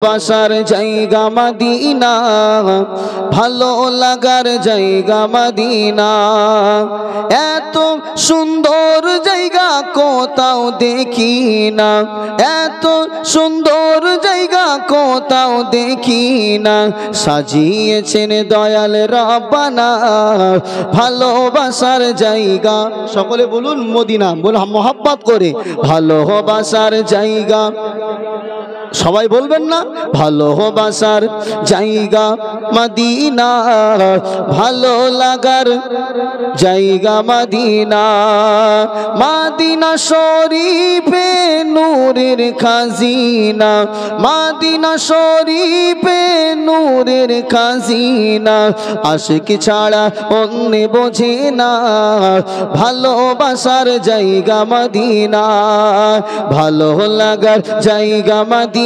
বাসার জায়গা মদিনা, ভালো লাগার জায়গা মদিনা। এত সুন্দর জায়গা কোথাও দেখি না, এত সুন্দর জায়গা কোথাও দেখি না। সাজিয়েছেন দয়াল রব্বানা ভালোবাসার জায়গা। সকলে বলুন মদিনা, বলুন মোহাব্বত করে, ভালোবাসার জায়গা। সবাই বলবেন না? ভালোবাসার জায়গা মদিনা, ভালো লাগার জায়গা মদিনা। মদিনা শরীফে নূরের খাজিনা, মদিনা শরীফে নূরের খাজিনা। আশিক ছাড়া অন্য বোঝে না ভালোবাসার জায়গা মদিনা, ভালো লাগার জায়গা মদিনা,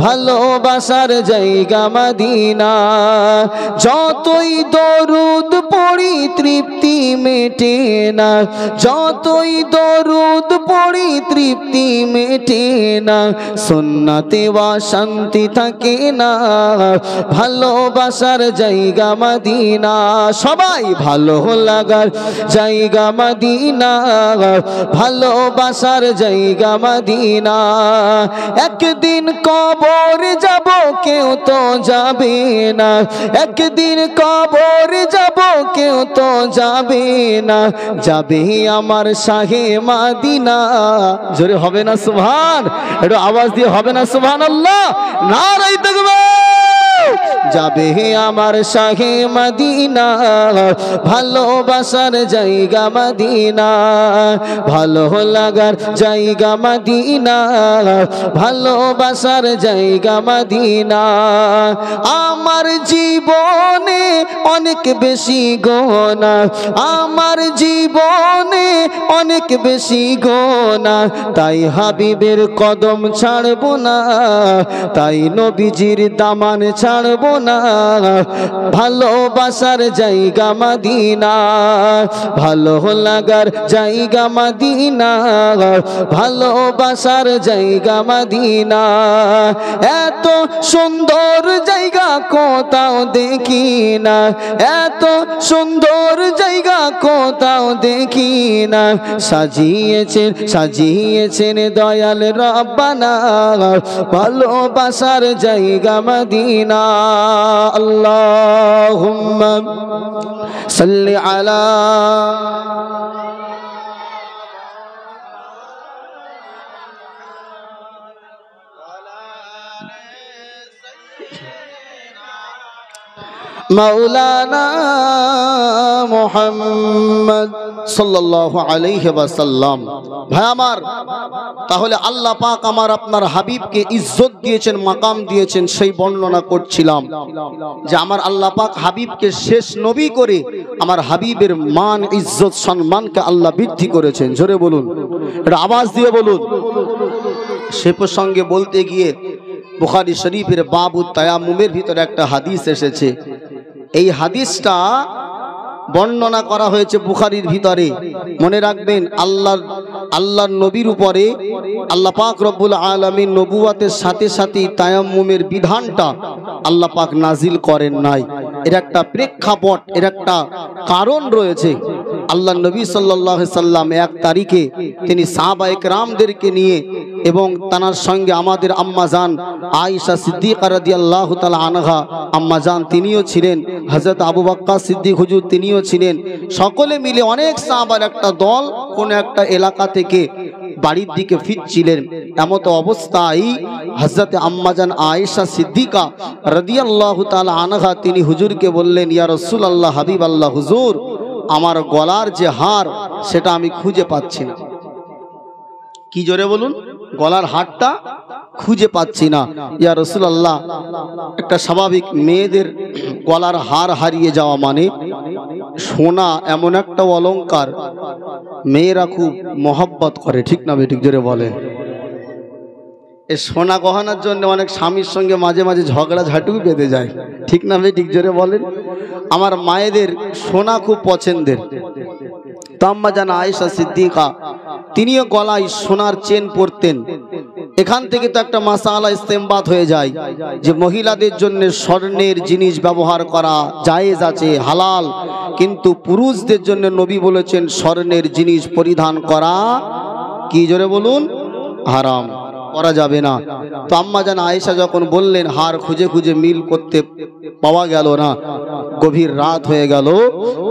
ভালোবাসার জায়গা মদিনা। যতই দরুদ পড়ি তৃপ্তি মেটে না, যতই দরুদ পড়ি তৃপ্তি মেটে না। সুন্নতে ওয়া শান্তি থাকে না ভালোবাসার জায়গা মদিনা। সবাই ভালো লাগার জায়গা মদিনা, ভালোবাসার জায়গা মদিনা। একদিন কবর যাব কেউ তো যাবে না, একদিন কবর যাব কেউ তো যাবে না। যাবে আমার শাহে মদিনা। জোরে হবে না সুবহান? একটু আওয়াজ দিয়ে হবে না সুবহানাল্লাহ? নারে তাকবীর। যাবে আমার শাহে মদিনা ভালোবাসার জায়গা মদিনা, ভালো লাগার জায়গা মদিনা, ভালোবাসার জায়গা মদিনা। আমার জীবনে অনেক বেশি গোনা, আমার জীবনে অনেক বেশি গোনা। তাই হাবিবের কদম ছাড়বো না, তাই নবীজির দামান ছাড়বো না ভালোবাসার জায়গা মদিনা, ভালো লাগার জায়গা মদিনা, ভালোবাসার জায়গা মদিনা। এত সুন্দর জায়গা কোথাও দেখি না, এত সুন্দর জায়গা কোথাও দেখি না। সাজিয়েছেন সাজিয়েছেন দয়াল রব্বানা ভালোবাসার জায়গা মদিনা। আল্লাহুম্মা সাল্লি আলা মাওলানা মুহাম্মদ সাল্লাল্লাহু আলাইহি ওয়াসাল্লাম। ভাই আমার, তাহলে আল্লাহ পাক আমার আপনার হাবিবকে ইজ্জত দিয়েছেন, মাকাম দিয়েছেন। সেই বর্ণনা করছিলাম যে আমার আল্লাহ পাক হাবিবকে শেষ নবী করে আমার হাবিবের মান ইজ্জত সম্মানকে আল্লাহ বৃদ্ধি করেছেন। জোরে বলুন, এটা আওয়াজ দিয়ে বলুন। সে প্রসঙ্গে বলতে গিয়ে বুখারী শরীফের বাবু তায়াম্মুমের ভিতরে একটা হাদিস এসেছে। এই হাদিসটা বর্ণনা করা হয়েছে বুখারীর ভিতরে। মনে রাখবেন, আল্লাহর নবীর উপরে আল্লাহ পাক রব্বুল আলামিন নবুয়াতের সাথে সাথে তায়াম্মুমের বিধানটা আল্লাহ পাক নাজিল করেন নাই। এর একটা প্রেক্ষাপট, এর একটা কারণ রয়েছে। আল্লাহ নবী সাল্লাল্লাহু আলাইহি সাল্লাম এক তারিখে তিনি সাহাবায়ে কেরামদেরকে নিয়ে এবং তার সঙ্গে আমাদের আম্মাজান আয়েশা সিদ্দিকা রাদিয়াল্লাহু তাআলা আনহা আম্মাজান তিনিও ছিলেন, হযরত আবু বকর সিদ্দিক হুজুর তিনিও ছিলেন। সকলে মিলে অনেক সাহাবার একটা দল কোন একটা এলাকা থেকে বাড়ির দিকে ফিরছিলেন। এমত অবস্থায় হযরত আম্মাজান আয়েশা সিদ্দিকা রাদিয়াল্লাহু তাআলা আনহা তিনি হুজুরকে বললেন, ইয়া রাসূলুল্লাহ, হাবিবাল্লাহ হুজুর, আমার গলার যে হার সেটা আমি খুঁজে পাচ্ছি না। কি জোরে বলুন? গলার হারটা খুঁজে পাচ্ছি না। ইয়া রাসূলুল্লাহ, একটা স্বাভাবিক মেয়েদের গলার হার হারিয়ে যাওয়া মানে সোনা এমন একটা অলংকার মেয়েরা খুব মহব্বত করে, ঠিক না বেঠিক? জোরে বলেন। এই সোনা গহনার জন্য অনেক স্বামীর সঙ্গে মাঝে মাঝে ঝগড়া ঝাঁটুই বেঁধে যায়, ঠিক না বেঠিক? জোরে বলেন। আমার মায়েদের সোনা খুব পছন্দের। তো আম্মা জান আয়েশা সিদ্দিকা তিনিও গলায় সোনার চেন পরতেন এখান থেকে তো একটা মাসালা ইস্তেমবাত হয়ে যায় যে মহিলাদের জন্য স্বর্ণের জিনিস ব্যবহার করা জায়েজ আছে, হালাল, কিন্তু পুরুষদের জন্য নবী বলেছেন স্বর্ণের জিনিস পরিধান করা কি, জোরে বলুন, হারাম, করা যাবে না। তো আম্মা জান আয়েশা যখন বললেন, হার খুঁজে খুঁজে মিল করতে পাওয়া গেল না, গভীর রাত হয়ে গেল,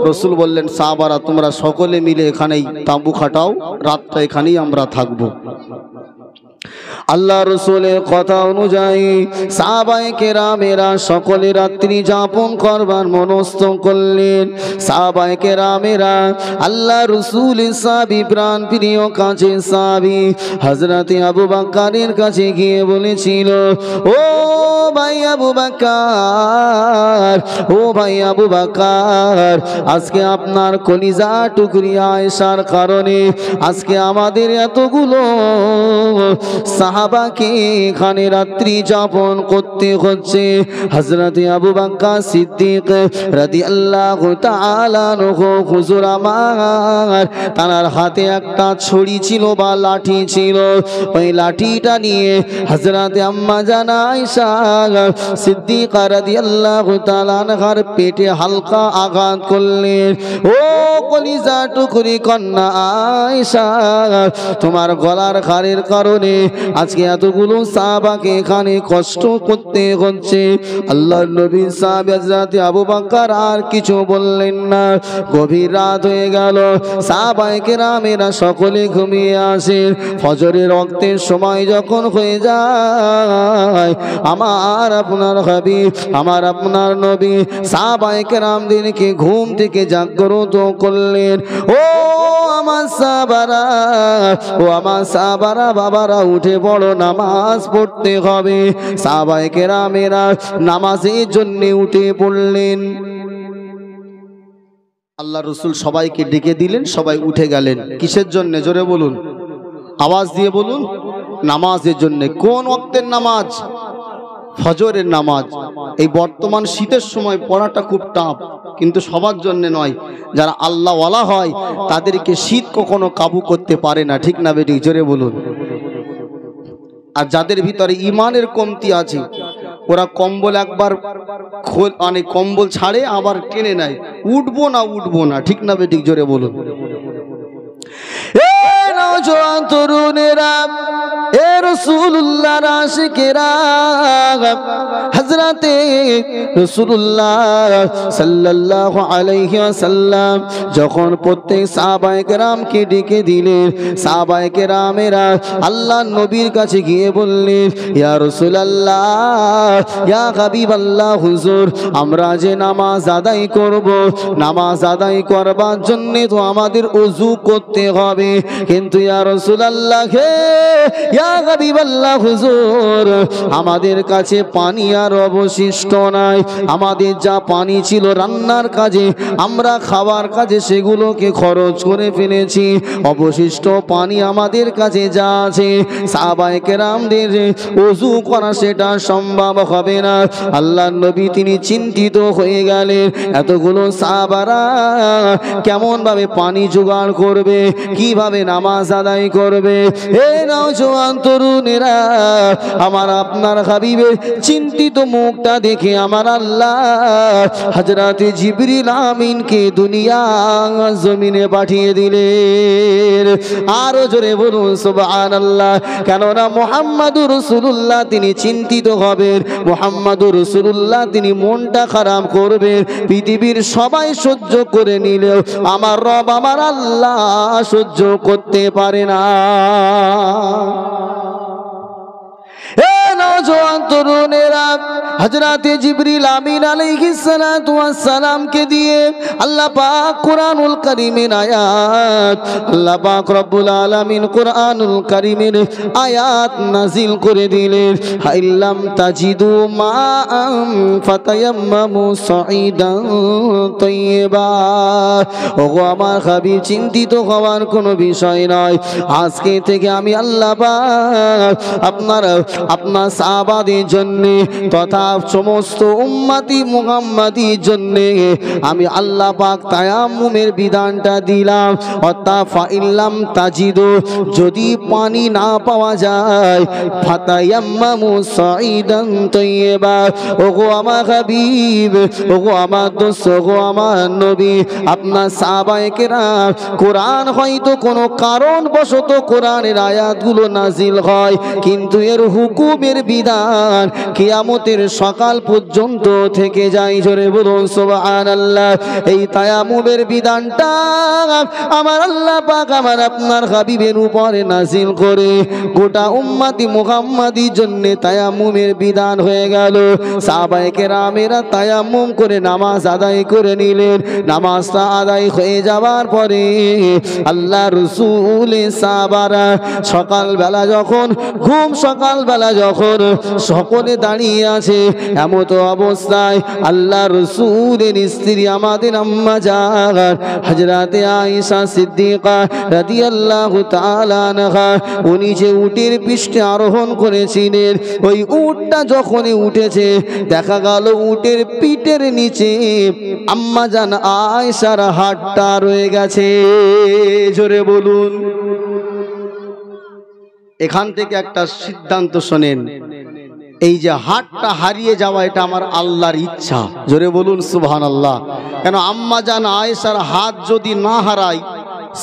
রসুল বললেন, সাহাবারা তোমরা সকলে মিলে এখানেই তাঁবু খাটাও, রাতটা এখানেই আমরা থাকবো। আল্লাহ রসুলের কথা অনুযায়ী সাহাবায়ে কেরামেরা সকলে রাত্রি যাপন করবার মনস্থ করলেন। সাহাবায়ে কেরামেরা আল্লাহ রসুলের সাহাবী, প্রাণ প্রিয় কাছে সাহাবী হযরতে আবু বকরের কাছে গিয়ে বলেছিল, ও ভাই আবু বকর, ও ভাই আবু বকর, আজকে আপনার কলিজা টুকরি আয়েশার কারণে আজকে আমাদের এতগুলো সাহাবাকে এখানে রাত্রি যাপন করতে হচ্ছে। হযরতে আবু বকর সিদ্দিক রাদিয়াল্লাহু তাআলা আনহু, হুজুর আমার, তার হাতে একটা ছড়ি ছিল বা লাঠি ছিল, ওই লাঠিটা নিয়ে হযরতে আম্মা জান আয়েশা সিদ্দিকা রাদিয়াল্লাহু তাআলা আনহার পেটে হালকা আঘাত করলেন। ও কলিজা টুকরি কন্যা আয়েশা, তোমার গলার খারের কারণে আজকে এতগুলো সাহাবাকে এখানে কষ্ট করতে হচ্ছে। আল্লাহর নবী সাহাবী হযরত আবু বকর আর কিছু বললেন না। গভীর রাত হয়ে গেল, সাহাবায়ে কেরামেরা সকলে ঘুমিয়ে আসেন। ফজরের ওয়াক্তের সময় যখন হয়ে যায়, আমার আপনার হাবিব, আমার আপনার নবী সাহাবায়ে কেরামদেরকে ঘুম থেকে জাগ্রত করলেন। ও আমার সাহাবারা, ও আমার সাহাবারা, বাবারা উঠে বড়, নামাজ পড়তে হবে। সাহাবায়ে কেরামেরা নামাজের জন্য উঠে পড়লেন। আল্লাহ রসুল সবাইকে ডেকে দিলেন, সবাই উঠে গেলেন। কিসের জন্য, জোরে বলুন, আওয়াজ দিয়ে বলুন, নামাজের জন্য। কোন ওয়াক্তের নামাজ? ফজরের নামাজ। এই বর্তমান শীতের সময় পড়াটা খুব টাফ, কিন্তু সবার জন্য নয়। যারা আল্লাহওয়ালা হয় তাদেরকে শীত কখনো কাবু করতে পারে না, ঠিক না বেটি, জোরে বলুন। আর যাদের ভিতরে ইমানের কমতি আছে, ওরা কম্বল একবার মানে কম্বল ছাড়ে আবার টেনে নেয়, উঠবো না উঠবো না, ঠিক না বেটি, জোরে বলুন। নওজোয়ান তরুণেরা, এ রাসূলুল্লাহর আশিকেরা, হযরতে রাসূলুল্লাহ সাল্লাল্লাহু আলাইহি ওয়াসাল্লাম যখন প্রত্যেক সাহাবায়ে কেরামকে ডেকে দিলেন, সাহাবায়ে কেরামেরা আল্লাহর নবীর কাছে গিয়ে বললেন, ইয়া রাসূলুল্লাহ, ইয়া হাবিবাল্লাহ, হুজুর, আমরা যে নামাজ আদায় করব, নামাজ আদায় করবার জন্য তো আমাদের ওযু করতে হবে, কিন্তু ইয়া রাসূলুল্লাহ, হে ইয়া হাবিবাল্লাহ, হুজুর, আমাদের কাছে পানি আর অবশিষ্ট নাই। আমাদের যা পানি ছিল রান্নার কাজে, আমরা খাবার কাজে সেগুলোকে খরচ করে ফেলেছি। অবশিষ্ট পানি আমাদের কাছে যা আছে, সাহাবায়ে কেরামদের ওযু করা সেটা সম্ভব হবে না। আল্লাহর নবী তিনি চিন্তিত হয়ে গেলেন, এতগুলো সাহাবারা কেমন ভাবে পানি জোগাড় করবে, কিভাবে নামাজ আদায় করবে। এই নওজোয়ান তরুণেরা, আমার আপনার হাবিবের চিন্তিত মুখটা দেখে আমার আল্লাহ হযরত জিবরিল আমিনকে দুনিয়া জমিনে পাঠিয়ে দিলেন। আরো জোরে বলুন সুবহানাল্লাহ। কেননা মুহাম্মাদুর রাসূলুল্লাহ তিনি চিন্তিত হবেন, মুহাম্মাদুর রাসূলুল্লাহ তিনি মনটা খারাপ করবেন। পৃথিবীর সবাই সহ্য করে নিলেও আমার রব, আমার আল্লাহ সহ্য করতে পারে না। নওজোয়ান তরুণেরা, হযরতে জিবরিল আমিন আলাইহিস সালাতু ওয়াস সালামকে দিয়ে আল্লাহ পাক কুরআনুল কারীমের আয়াত, আল্লাহ পাক রব্বুল আলামিন কুরআনুল কারীমের আয়াত নাজিল করে দিলেন। হাইল্লাম তাজিদু মাআম ফাতায়াম্মামু সাঈদান তাইয়্যিবা। ওগো আমার হাবিব, চিন্তিত হওয়ার কোনো বিষয় নয়। আজকে থেকে আমি আল্লাহ পাক আপনার সাহাবাদের জন্য তথা সমস্ত উম্মতি মুহাম্মাদির জন্য আমি আল্লাহ পাক তায়াম্মুমের বিধানটা দিলাম। অর্থাৎ ফাইল্লাম তাজিদু, যদি পানি না পাওয়া যায়, ফাতায়াম্মামু সাঈদান তাইয়্যিবা। ওগো আমার হাবিব, ওগো আমার দোস্ত, ওগো আমার নবী, আপনার সাহাবায়ে কেরাম, কোরআন হয়তো কোনো কারণবশত কোরআনের আয়াতগুলো নাজিল হয়, কিন্তু এর হুকুমের বিধান কিয়ামতের সকাল পর্যন্ত থেকে যায়। জোরে বলুন সুবহানাল্লাহ। এই তায়াম্মুমের বিধানটা আমার আল্লাহ পাক আমার আপনার হাবিবের উপরে নাজিল করে গোটা উম্মতি মুহাম্মাদির জন্য তায়াম্মুমের বিধান হয়ে গেল। সাহাবায়ে কেরামেরা তায়াম্মুম করে নামাজ আদায় করে নিলেন। নামাজটা আদায় হয়ে যাওয়ার পরে আল্লাহ রাসূল সাহাবারা সকালবেলা যখন সকালবেলা যখন সকলে দাঁড়িয়ে আছে, এমত অবস্থায় আল্লাহ রাসূলের স্ত্রী আমাদের আম্মা জান হযরতে আয়েশা সিদ্দিকা রাদিয়াল্লাহু তাআলা আনহা, উনি যে উটের পৃষ্ঠে আরোহণ করেছিলেন, ওই উটটা যখনই উঠেছে দেখা গেল উটের পিঠের নিচে আম্মা জান আয়েশার হাতটা রয়ে গেছে। জোরে বলুন। এখান থেকে একটা সিদ্ধান্ত শোনেন, এই যে হাতটা হারিয়ে যাওয়া এটা আমার আল্লাহর ইচ্ছা। জোরে বলুন সুবহানাল্লাহ। কেন আম্মা জান আয়েশার হাত যদি না হারায়,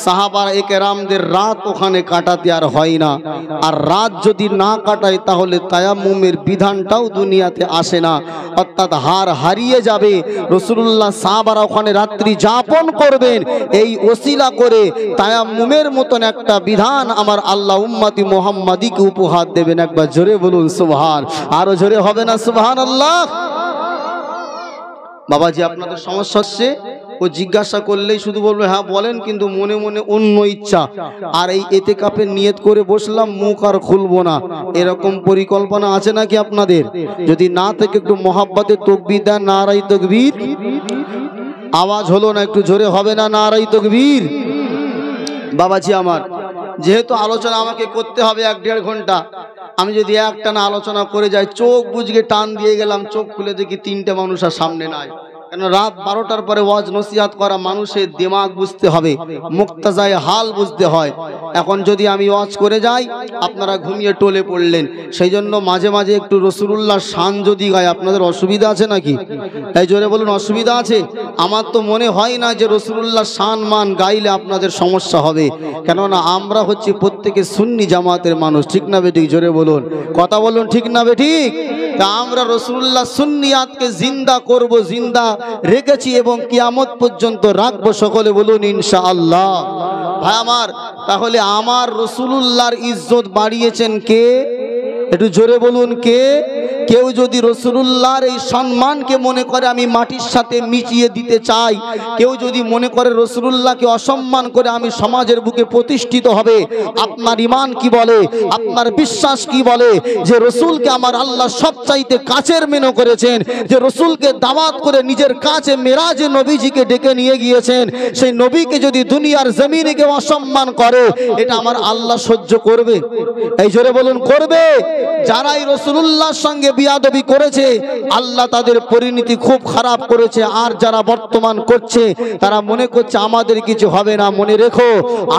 সাহাবায়ে কেরামদের রাত ওখানে কাটাতে আর হয় না, আর রাত যদি না কাটায় তাহলে তায়াম্মুমের বিধানটাও দুনিয়াতে আসে না। অর্থাৎ হারিয়ে যাবে, রাসূলুল্লাহ সাহাবারা ওখানে রাত্রি যাপন করবেন, এই ওসিলা করে তায়াম্মুমের মতন একটা বিধান আমার আল্লাহ উম্মতি মুহাম্মাদিকে উপহার দেবেন। একবার জোরে বলুন সুবহান। আরো জোরে হবে না সুবহানাল্লাহ? বাবাজি, আপনাদের সমস্যা হচ্ছে, ও জিজ্ঞাসা করলেই শুধু বলবে হ্যাঁ বলেন, কিন্তু মনে মনে অন্য ইচ্ছা। আর এই এতেকাফের নিয়ত করে বসলাম, মুখ আর খুলবো না, এরকম পরিকল্পনা আছে নাকি আপনাদের? যদি না থেকে একটু মহাব্বতে তাকবীর দেন, নারায়ে তাকবীর। আওয়াজ হলো না, একটু জোরে হবে না নারায়ে তাকবীর? বাবাজি আমার, যেহেতু আলোচনা আমাকে করতে হবে 1-1.5 ঘন্টা, আমি যদি একটানা আলোচনা করে যাই, চোখ বুঝকে টান দিয়ে গেলাম, চোখ খুলে দেখি 3টে মানুষ আর সামনে নাই। কেন রাত 12টার পরে ওয়াজ নসিহত করা মানুষের দিমাগ বুঝতে হবে, মুক্তাজায় হাল বুঝতে হয়। এখন যদি আমি ওয়াজ করে যাই, আপনারা ঘুমিয়ে টলে পড়লেন। সেই জন্য মাঝে মাঝে একটু রাসূলুল্লাহর শান যদি গায়, আপনাদের অসুবিধা আছে নাকি? তাই জোরে বলুন, অসুবিধা আছে? আমার তো মনে হয় না যে রাসূলুল্লাহর শান মান গাইলে আপনাদের সমস্যা হবে, কেননা আমরা হচ্ছে প্রত্যেকে সুন্নি জামাতের মানুষ, ঠিক না বেঠিক? জোরে বলুন, কথা বলুন, ঠিক না বেঠিক? তা আমরা রাসূলুল্লাহ সুন্নিয়াতকে জিন্দা করব, জিন্দা রেখেছি এবং কিয়ামত পর্যন্ত রাখবো। সকলে বলুন ইনশাআল্লাহ। ভাই আমার, তাহলে আমার রাসূলুল্লাহর ইজ্জত বাড়িয়েছেন কে? একটু জোরে বলুন কে? কেউ যদি রাসূলুল্লাহর এই সম্মানকে মনে করে আমি মাটির সাথে মিশিয়ে দিতে চাই, কেউ যদি মনে করে রাসূলুল্লাহকে অসম্মান করে আমি সমাজের বুকে প্রতিষ্ঠিত হবে, আপনার ঈমান কি বলে? আপনার বিশ্বাস কি বলে? যে রাসূলকে আমার আল্লাহ সবচাইতে কাছের মনে করেছেন, যে রাসূলকে দাওয়াত করে নিজের কাছে মেরাজে নবীজিকে ডেকে নিয়ে গিয়েছেন, সেই নবীকে যদি দুনিয়ার জমিনে কেউ অসম্মান করে, এটা আমার আল্লাহ সহ্য করবে? এই জোরে বলুন, করবে? যারাই রাসূলুল্লাহর সঙ্গে বিয়াদবি করেছে, আল্লাহ তাদের পরিণতি খুব খারাপ করেছে। আর যারা বর্তমান করছে, তারা মনে করছে আমাদের কিছু হবে না। মনে রেখো,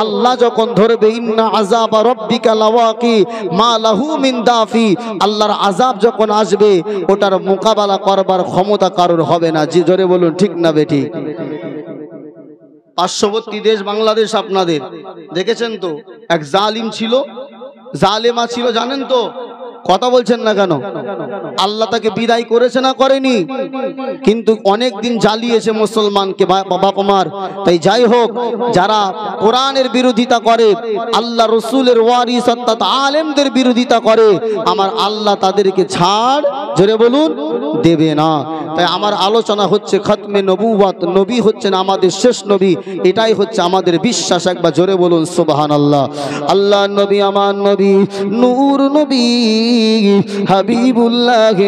আল্লাহ যখন ধরবে, ইন্না আযাবা রাব্বিকা লাওয়াকি মা লাহু মিন দাফি, আল্লাহর আযাব যখন আসবে, ওটার মোকাবেলা করবার ক্ষমতা কারোর হবে না। জি জোরে বলুন, ঠিক না বেঠিক? পার্শ্ববর্তী দেশ বাংলাদেশ, আপনাদের দেখেছেন তো, এক জালিম ছিল, জালেমা ছিল, জানেন তো? কথা বলছেন না কেন? আল্লাহ তাকে বিদায় করেছে না করেনি? কিন্তু অনেক দিন জ্বালিয়েছে মুসলমানকে বাবা মার। তাই যাই হোক, যারা কোরআনের বিরোধিতা করে, আল্লাহ রসুলের ওয়ারিস অর্থাৎ আলেমদের বিরোধিতা করে, আমার আল্লাহ তাদেরকে ছাড়, জোরে বলুন, দেবে না। তাই আমার আলোচনা হচ্ছে খতমে নবুওয়াত, নবী হচ্ছেন আমাদের শেষ নবী, এটাই হচ্ছে আমাদের বিশ্বাস। একবার জোরে বলুন সুবহানাল্লাহ। আল্লাহ নবী আমার নবী নূর নবী হাবিবুল্লাহ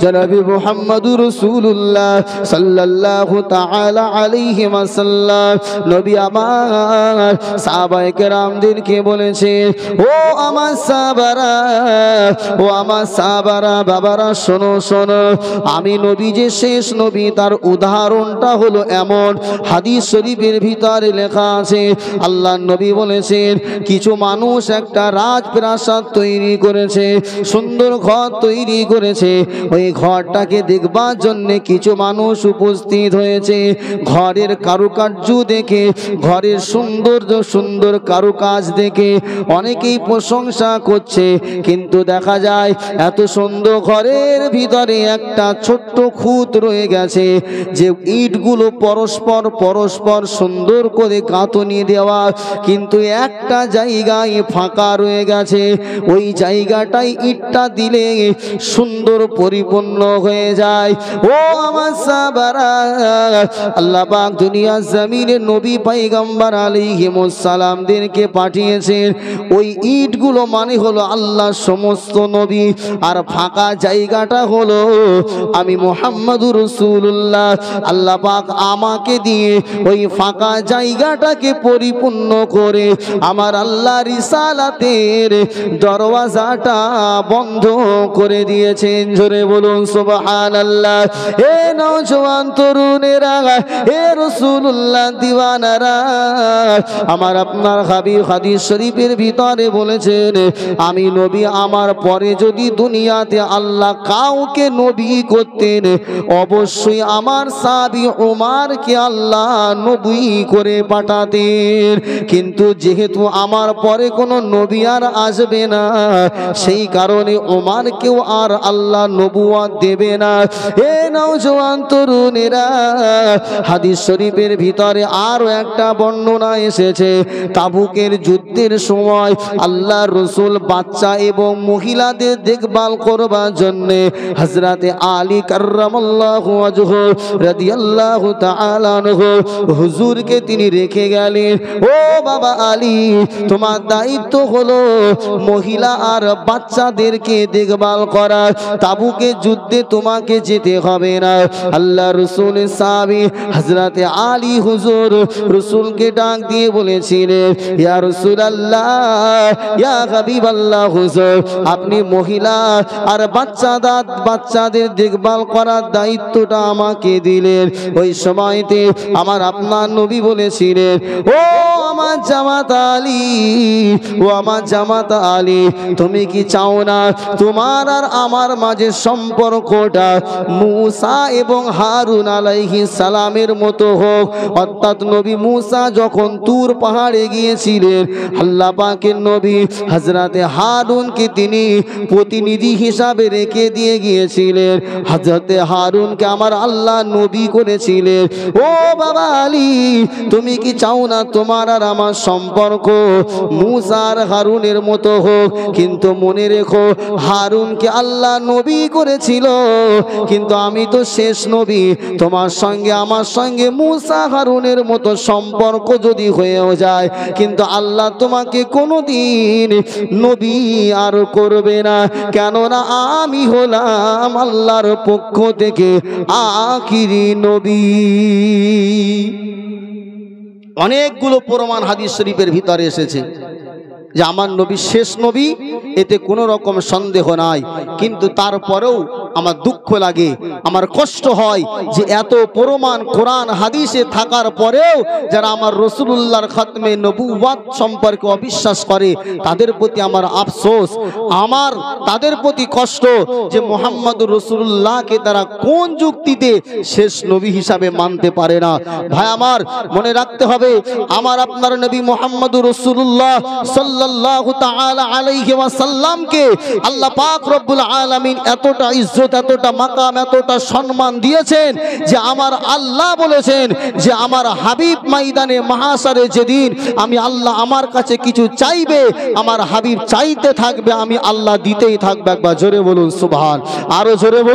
জনাবে মুহাম্মদুর রাসূলুল্লাহ সাল্লাল্লাহু তাআলা আলাইহি ওয়াসাল্লাম নবী আমার সাহাবায়ে কেরামদেরকে বলেছে, ও আমার সাহাবারা, ও আমার সাহাবারা, বাবারা শোনো শোনো, আমি নবী যে শেষ নবী তার উদাহরণটা হলো এমন। হাদিস শরীফের ভিতরে লেখা আছে, আল্লাহ নবী বলেছেন কিছু মানুষ একটা রাজপ্রাসাদ তৈরি করেছে, সুন্দর ঘর তৈরি করেছে, ওই ঘরটাকে দেখবার জন্য কিছু মানুষ উপস্থিত হয়েছে। ঘরের কারুকার্য দেখে, ঘরের সৌন্দর্য, সুন্দর কারুকাজ দেখে অনেকেই প্রশংসা করছে, কিন্তু দেখা যায় এত সুন্দর ঘরের ভিতরে একটা ছোট্ট খুঁত রয়ে গেছে, যে ইটগুলো পরস্পর পরস্পর সুন্দর করে গাঁথনি দেওয়া, কিন্তু একটা জায়গায় ফাঁকা রয়ে গেছে। ওই জায়গাটাই ইটটা দিলে সুন্দর পরিপূর্ণ হয়ে যায়। ও আমার সাহাবারা, আল্লাহ পাক দুনিয়া জমিনে নবী পয়গম্বর আলাইহিমুস সালামদেরকে পাঠিয়েছেন। ওই ইটগুলো মানে হলো আল্লাহ সমস্ত নবী, আর ফাঁকা জায়গাটা হলো আমি মুহাম্মদুর রাসূলুল্লাহ। আল্লাহ পাক আমাকে দিয়ে ওই ফাঁকা জায়গাটাকে পরিপূর্ণ করে আমার আল্লাহ রিসালাতের দরওয়াজাটা বন্ধ করে দিয়েছেন। জোরে বলুন সুবহানাল্লাহ। এ নওজওয়ান তরুণেরা, এ রাসূলুল্লাহ দিওয়ানারা, আমার আপনার হাবিব হাদিস শরীফের ভিতরে বলেছেন, আমি নবী আমার পরে যদি দুনিয়াতে আল্লাহ কাউকে নবী করতেন, অবশ্যই আমার সাহাবী উমারকে আল্লাহ নবী করে পাঠাতেন। কিন্তু যেহেতু আমার পরে কোনো নবী আর আসবে না, সেই কারণে উমারকেও আর আল্লাহ নবুয়ত দেবে না। এ নওজওয়ান তরুণেরা, হাদিস শরীফের ভিতরে আরো একটা বর্ণনা এসেছে, তাবুকের যুদ্ধের সময় আল্লাহ রাসূল বাচ্চা এবং মহিলাদের দেখভাল করবার জন্য হযরতে আলী কাররামাল্লাহু ওয়াজহু রাদিয়াল্লাহু তাআলা আনহু হুজুরকে তিনি রেখে গেলেন। ও বাবা আলী, তোমার দায়িত্ব হলো মহিলা আর বাচ্চাদেরকে দেখভাল করা, তাবুকে যুদ্ধে তোমাকে যেতে হবে না। আল্লাহ রাসূলের সাহাবী হযরতে আলী হুজুর রাসূলকে ডাক দিয়ে বলেছিলেন, ইয়া রাসূলুল্লাহ, ইয়া হাবিবাল্লাহ হুজুর, আপনি মহিলা আর বাচ্চাদের দেখভাল করার দায়িত্বটা আমাকে দিলেন। ওই সময়তে আমার আপনার নবী বলেছিলেন, ও আমার জামাত আলী, ও আমার জামাত আলী, তুমি কি চাও না তোমার আর আমার মাঝে সম্পর্কটা মুসা এবং হারুন আলাইহিস সালামের মতো হোক? অর্থাৎ নবী মুসা যখন তুর পাহাড়ে গিয়েছিলেন, আল্লাহ পাকের নবী হযরতে হারুনকে তিনি প্রতিনিধি হিসাবে রেখে দিয়ে গিয়েছিলেন। হযরতে হারুনকে আমার আল্লাহ নবী করেছিলেন। ও বাবা আলী, তুমি কি চাও না তোমার আর আমার সম্পর্ক মুসা আর হারুনের মতো হোক? কিন্তু মনে রেখো, হারুনকে আল্লাহ নবী করেছিল, কিন্তু আমি তো শেষ নবী। তোমার সঙ্গে আমার সঙ্গে মুসা হারুনের মতো সম্পর্ক যদি হয়েও যায়, কিন্তু আল্লাহ তোমাকে কোনোদিন নবী আর করবে না, কেননা আমি হলাম আল্লাহর পক্ষ থেকে আখিরি নবী। অনেকগুলো প্রমাণ হাদিস শরীফের ভিতরে এসেছে যে আমার নবী শেষ নবী, এতে কোনো রকম সন্দেহ নাই। কিন্তু তারপরেও আমার দুঃখ লাগে, আমার কষ্ট হয় যে এত প্রমাণ কোরআন হাদিসে থাকার পরেও যারা আমার রাসূলুল্লাহর খাতমে নবুওয়াত সম্পর্কে অবিশ্বাস করে, তাদের প্রতি আমার আফসোস, আমার তাদের প্রতি কষ্ট যে মুহাম্মদুর রাসূলুল্লাহকে তারা কোন যুক্তিতে শেষ নবী হিসাবে মানতে পারে না। ভাই আমার, মনে রাখতে হবে, আমার আপনার নবী মুহাম্মদুর রাসূলুল্লাহ সাল্লাল্লাহু তাআলা আলাইহি ওয়াসাল্লামকে আল্লাহ পাক রব্বুল আলামিন এতটা ইজ্জত, এতটা মাকাম, এতটা সম্মান দিয়েছেন যে আমার আল্লাহ বলেছেন যে আমার হাবিব ময়দানে মাহশারে যেদিন আমি আল্লাহ আমার কাছে কিছু চাইবে, আমার হাবিব চাইতে থাকবে, আমি আল্লাহ দিতেই থাকবে। একবার জোরে বলুন সুবহান, আরো জোরে বলুন।